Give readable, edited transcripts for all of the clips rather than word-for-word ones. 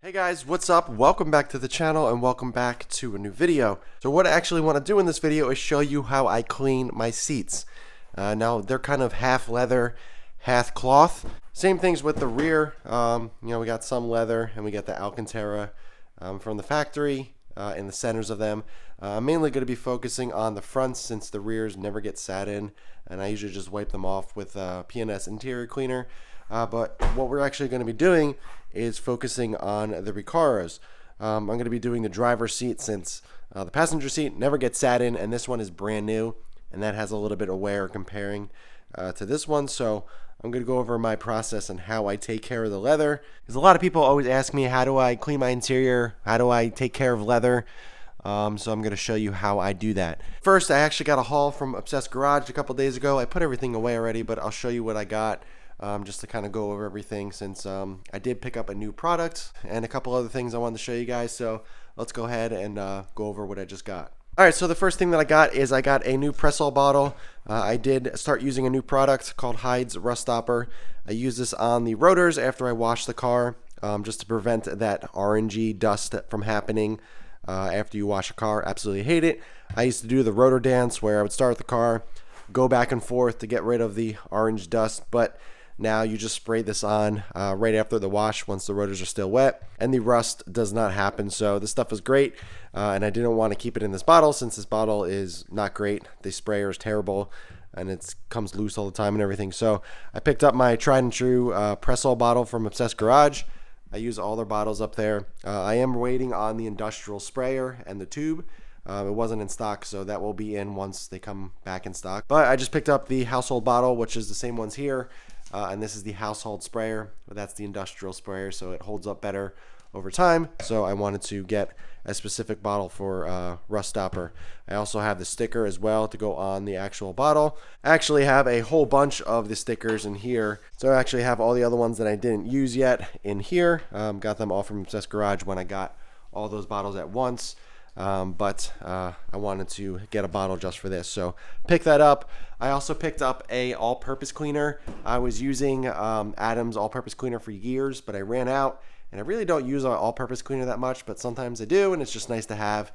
Hey guys, what's up? Welcome back to the channel and welcome back to a new video. So what I actually want to do in this video is show you how I clean my seats. Now they're kind of half leather, half cloth. Same things with the rear. We got some leather and we got the Alcantara from the factory in the centers of them. I'm mainly going to be focusing on the fronts since the rears never get sat in, and I usually just wipe them off with P&S interior cleaner. But what we're actually going to be doing is focusing on the Recaros. I'm going to be doing the driver's seat since the passenger seat never gets sat in, and this one is brand new, and that has a little bit of wear comparing to this one. So I'm going to go over my process and how I take care of the leather. Because a lot of people always ask me, how do I clean my interior? How do I take care of leather? So I'm going to show you how I do that. First, I actually got a haul from Obsessed Garage a couple days ago. I put everything away already, but I'll show you what I got. Just to kind of go over everything, since I did pick up a new product and a couple other things I wanted to show you guys. So let's go ahead and go over what I just got. Alright, so the first thing that I got is I got a new Press-All bottle. I did start using a new product called Hyde's Rust Stopper. I use this on the rotors after I wash the car, just to prevent that orangey dust from happening after you wash a car. Absolutely hate it. I used to do the rotor dance where I would start the car, go back and forth to get rid of the orange dust, but now you just spray this on right after the wash once the rotors are still wet, and the rust does not happen. So this stuff is great, and I didn't want to keep it in this bottle since this bottle is not great. The sprayer is terrible and it comes loose all the time and everything. So I picked up my tried and true Press-All bottle from Obsessed Garage. I use all their bottles up there. I am waiting on the industrial sprayer and the tube. It wasn't in stock, so that will be in once they come back in stock. But I just picked up the household bottle, which is the same ones here. And this is the household sprayer, but that's the industrial sprayer, so it holds up better over time. So I wanted to get a specific bottle for Rust Stopper. I also have the sticker as well to go on the actual bottle. I actually have a whole bunch of the stickers in here. So I actually have all the other ones that I didn't use yet in here. Got them all from Obsessed Garage when I got all those bottles at once. But I wanted to get a bottle just for this, so pick that up. I also picked up a all-purpose cleaner. I was using Adam's all-purpose cleaner for years, but I ran out, and I really don't use our all-purpose cleaner that much, but sometimes I do, and it's just nice to have.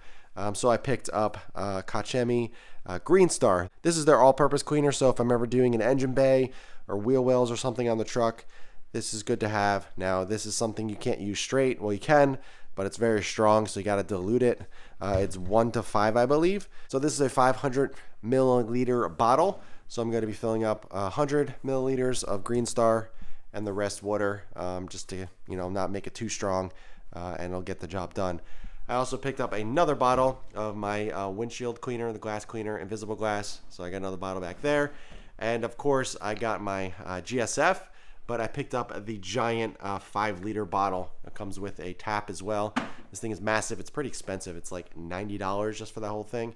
So I picked up Kachemi Green Star. This is their all-purpose cleaner, so if I'm ever doing an engine bay or wheel wells or something on the truck, this is good to have. Now, this is something you can't use straight. Well, you can, but it's very strong, so you got to dilute it. It's 1 to 5, I believe. So this is a 500 milliliter bottle. So I'm going to be filling up 100 milliliters of Green Star and the rest water, just to not make it too strong, and it'll get the job done. I also picked up another bottle of my windshield cleaner, the glass cleaner, invisible glass. So I got another bottle back there, and of course I got my GSF. But I picked up the giant 5-liter bottle. It comes with a tap as well. This thing is massive. It's pretty expensive. It's like $90 just for that whole thing.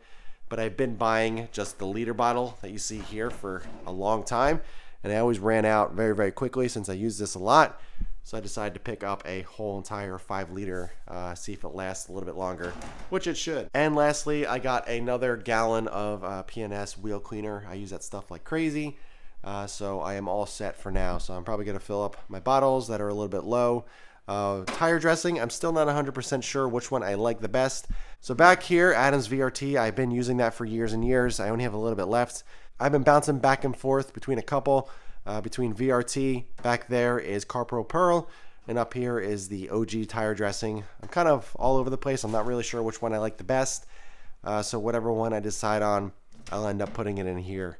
But I've been buying just the liter bottle that you see here for a long time, and I always ran out very, very quickly since I use this a lot. So I decided to pick up a whole entire 5-liter, see if it lasts a little bit longer, which it should. And lastly, I got another gallon of P&S wheel cleaner. I use that stuff like crazy. So I am all set for now. So I'm probably going to fill up my bottles that are a little bit low. Tire dressing, I'm still not 100% sure which one I like the best. So back here, Adam's VRT, I've been using that for years and years. I only have a little bit left. I've been bouncing back and forth between a couple, between VRT. Back there is CarPro Pearl, and up here is the OG tire dressing. I'm kind of all over the place. I'm not really sure which one I like the best. So whatever one I decide on, I'll end up putting it in here.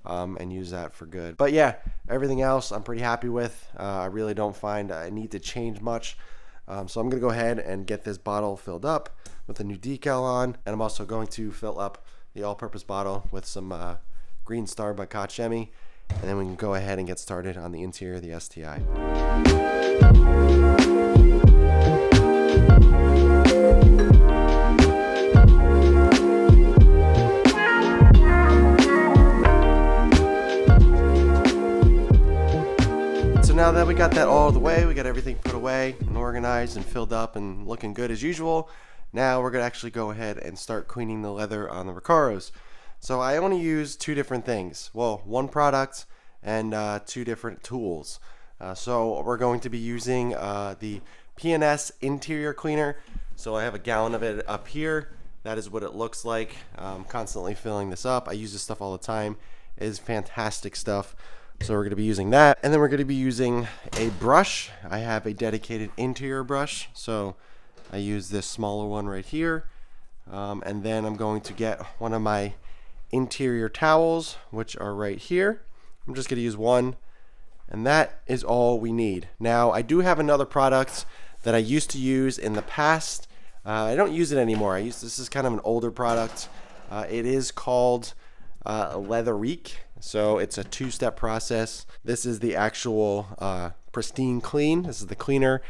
And use that for good. But yeah, everything else I'm pretty happy with. I really don't find I need to change much. So I'm going to go ahead and get this bottle filled up with a new decal on. And I'm also going to fill up the all-purpose bottle with some Green Star by Kachemi. And then we can go ahead and get started on the interior of the STI. Now that we got that all the way, we got everything put away and organized and filled up and looking good as usual. Now we're going to actually go ahead and start cleaning the leather on the Recaros. So I only use 2 different things. Well, 1 product and 2 different tools. So we're going to be using the P&S interior cleaner. So I have a gallon of it up here. That is what it looks like. I'm constantly filling this up. I use this stuff all the time. It is fantastic stuff. So we're going to be using that. And then we're going to be using a brush. I have a dedicated interior brush. So I use this smaller one right here. And then I'm going to get one of my interior towels, which are right here. I'm just going to use one. And that is all we need. Now, I do have another product that I used to use in the past. I don't use it anymore. This is kind of an older product. It is called Recaro. So it's a two-step process. This is the actual pristine clean. This is the cleaner.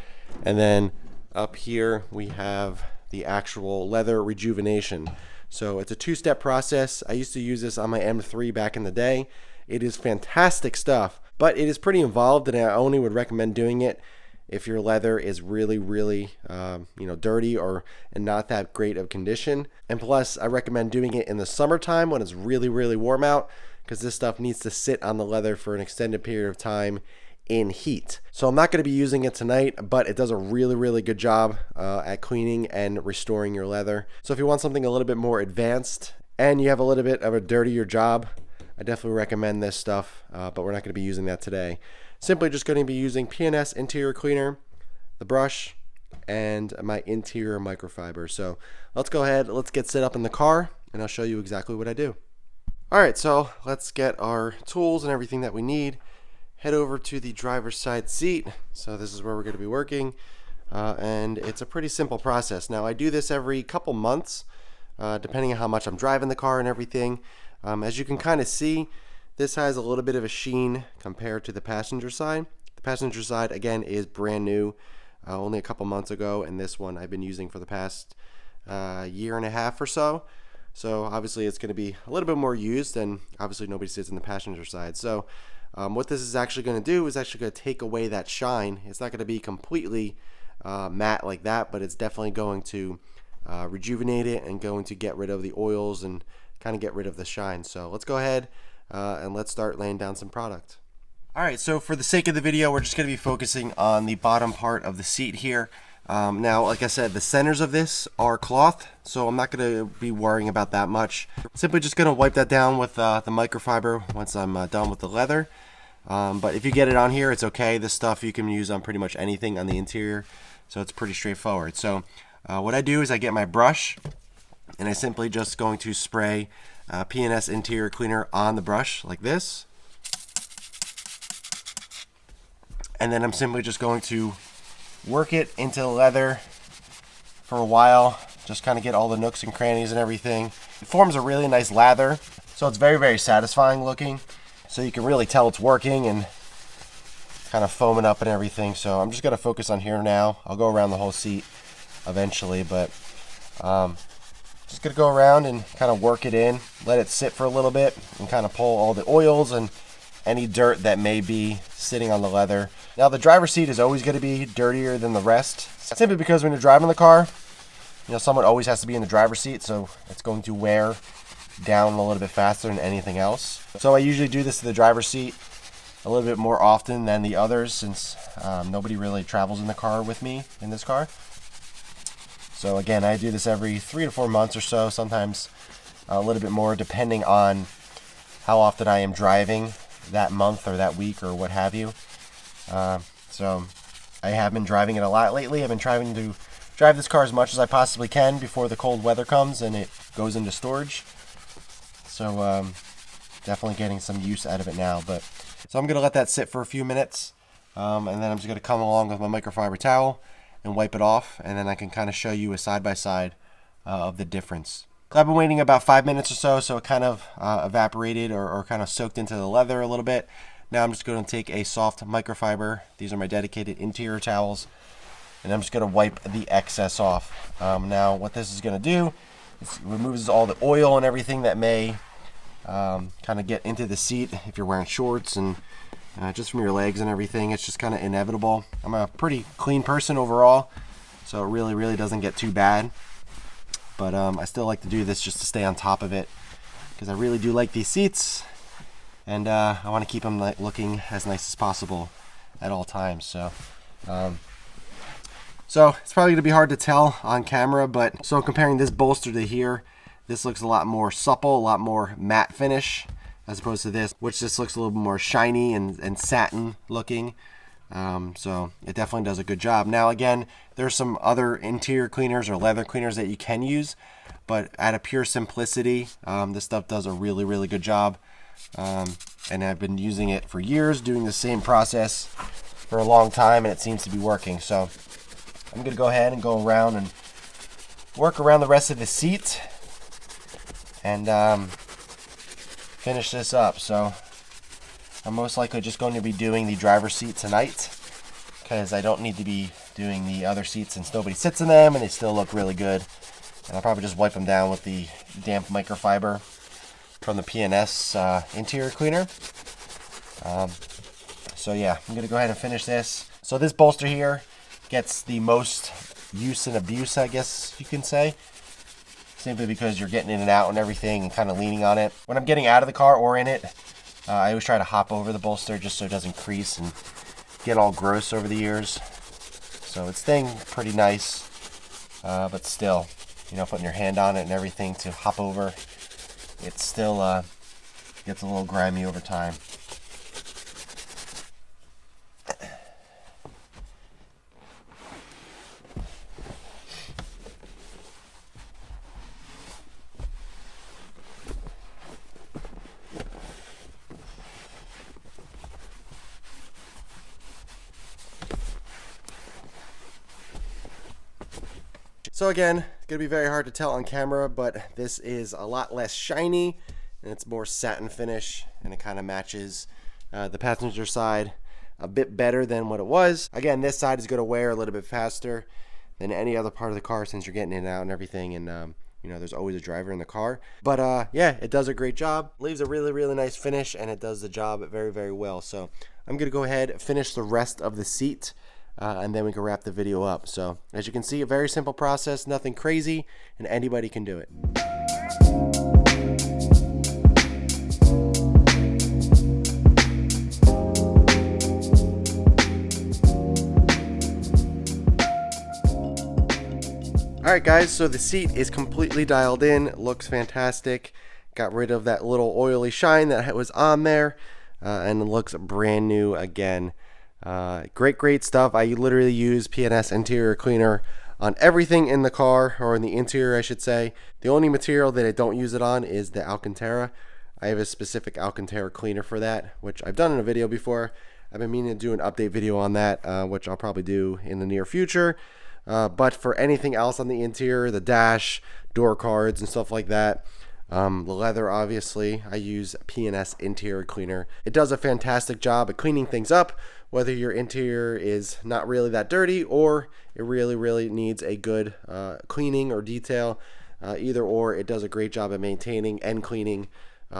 And then up here we have the actual leather rejuvenation. So it's a two-step process. I used to use this on my M3 back in the day. It is fantastic stuff, but it is pretty involved, and I only would recommend doing it if your leather is really dirty and not that great of condition. And plus, I recommend doing it in the summertime when it's really warm out, because this stuff needs to sit on the leather for an extended period of time in heat. So I'm not going to be using it tonight, but it does a really good job at cleaning and restoring your leather. So if you want something a little bit more advanced and you have a little bit of a dirtier job, I definitely recommend this stuff, but we're not going to be using that today. Simply just going to be using P&S interior cleaner, the brush, and my interior microfiber. So let's go ahead, let's get set up in the car, and I'll show you exactly what I do. All right, so let's get our tools and everything that we need. Head over to the driver's side seat. So this is where we're going to be working, and it's a pretty simple process. Now I do this every couple months, depending on how much I'm driving the car and everything. As you can kind of see, this has a little bit of a sheen compared to the passenger side. The passenger side, again, is brand new, only a couple months ago, and this one I've been using for the past year and a half or so. So obviously it's going to be a little bit more used, and obviously nobody sits in the passenger side. So what this is actually going to do is actually going to take away that shine. It's not going to be completely matte like that, but it's definitely going to rejuvenate it and going to get rid of the oils and kind of get rid of the shine. So let's go ahead and let's start laying down some product. All right, so for the sake of the video, we're just going to be focusing on the bottom part of the seat here. Now, like I said, the centers of this are cloth, so I'm not going to be worrying about that much. Simply just going to wipe that down with the microfiber once I'm done with the leather. But if you get it on here, it's okay. This stuff you can use on pretty much anything on the interior, so it's pretty straightforward. So what I do is I get my brush, and I simply just going to spray P&S interior cleaner on the brush like this. And then I'm simply just going to work it into the leather for a while, just kind of get all the nooks and crannies and everything. It forms a really nice lather, so it's very satisfying looking. So you can really tell it's working and kind of foaming up and everything. So I'm just going to focus on here now. I'll go around the whole seat eventually, but just going to go around and kind of work it in, let it sit for a little bit, and kind of pull all the oils and any dirt that may be sitting on the leather. Now the driver's seat is always going to be dirtier than the rest, simply because when you're driving the car, someone always has to be in the driver's seat, so it's going to wear down a little bit faster than anything else. So I usually do this to the driver's seat a little bit more often than the others, since nobody really travels in the car with me in this car. So again, I do this every 3 to 4 months or so, sometimes a little bit more, depending on how often I am driving that month or that week or what have you. So I have been driving it a lot lately. I've been trying to drive this car as much as I possibly can before the cold weather comes and it goes into storage. So definitely getting some use out of it now. So I'm going to let that sit for a few minutes, and then I'm just going to come along with my microfiber towel and wipe it off, and then I can kind of show you a side-by-side of the difference. I've been waiting about 5 minutes or so it kind of evaporated or kind of soaked into the leather a little bit. Now I'm just going to take a soft microfiber. These are my dedicated interior towels, and I'm just going to wipe the excess off. Now what this is going to do is removes all the oil and everything that may kind of get into the seat if you're wearing shorts and just from your legs and everything. It's just kind of inevitable. I'm a pretty clean person overall, so it really doesn't get too bad. But I still like to do this just to stay on top of it, because I really do like these seats, and I want to keep them looking as nice as possible at all times. So So it's probably going to be hard to tell on camera, but so comparing this bolster to here, this looks a lot more supple, a lot more matte finish, as opposed to this, which just looks a little bit more shiny and satin looking. So it definitely does a good job. Now again, there's some other interior cleaners or leather cleaners that you can use, but out of pure simplicity, this stuff does a really, really good job. And I've been using it for years, doing the same process for a long time, and it seems to be working. So I'm going to go ahead and go around and work around the rest of the seat and finish this up. So I'm most likely just going to be doing the driver's seat tonight, because I don't need to be doing the other seats since nobody sits in them and they still look really good. And I'll probably just wipe them down with the damp microfiber from the P&S interior cleaner. So yeah, I'm going to go ahead and finish this. So this bolster here gets the most use and abuse, I guess you can say, simply because you're getting in and out and everything and kind of leaning on it. When I'm getting out of the car or in it, I always try to hop over the bolster just so it doesn't crease and get all gross over the years. So it's staying pretty nice, but still, you know, putting your hand on it and everything to hop over, it still gets a little grimy over time. So again, it's going to be very hard to tell on camera, but this is a lot less shiny and it's more satin finish, and it kind of matches the passenger side a bit better than what it was. Again, this side is going to wear a little bit faster than any other part of the car since you're getting in and out and everything, and you know, there's always a driver in the car. But yeah, it does a great job. Leaves a really, really nice finish, and it does the job very, very well. So I'm going to go ahead and finish the rest of the seat. And then we can wrap the video up. So as you can see, a very simple process, nothing crazy, and anybody can do it. Alright guys, so the seat is completely dialed in, looks fantastic. Got rid of that little oily shine that was on there, and it looks brand new again. Great stuff. I literally use P&S interior cleaner on everything in the car, or in the interior I should say. The only material that I don't use it on is the Alcantara. I have a specific Alcantara cleaner for that, which I've done in a video before. I've been meaning to do an update video on that, which I'll probably do in the near future. But for anything else on the interior, the dash, door cards and stuff like that, the leather, obviously, I use P&S interior cleaner. It does a fantastic job at cleaning things up, whether your interior is not really that dirty or it really needs a good cleaning or detail. Either or, it does a great job at maintaining and cleaning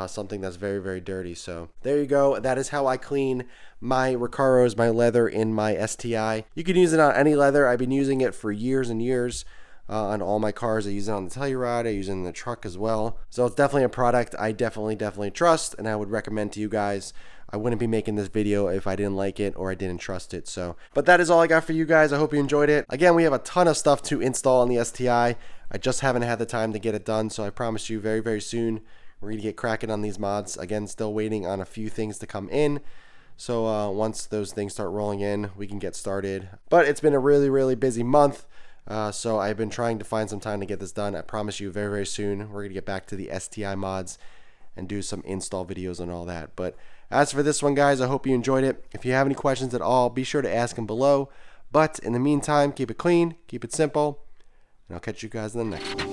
something that's very dirty. So there you go. That is how I clean my Recaros, my leather in my STI. You can use it on any leather. I've been using it for years and years. On all my cars. I use it on the Telluride, I use it in the truck as well. So it's definitely a product I definitely trust, and I would recommend to you guys. I wouldn't be making this video if I didn't like it or I didn't trust it. So, but that is all I got for you guys. I hope you enjoyed it. Again, we have a ton of stuff to install on the STI. I just haven't had the time to get it done, so I promise you very soon we're gonna get cracking on these mods. Again, still waiting on a few things to come in. So once those things start rolling in, we can get started. But it's been a really busy month. So I've been trying to find some time to get this done. I promise you very soon we're going to get back to the STI mods and do some install videos and all that. But as for this one, guys, I hope you enjoyed it. If you have any questions at all, be sure to ask them below. But in the meantime, keep it clean, keep it simple, and I'll catch you guys in the next one.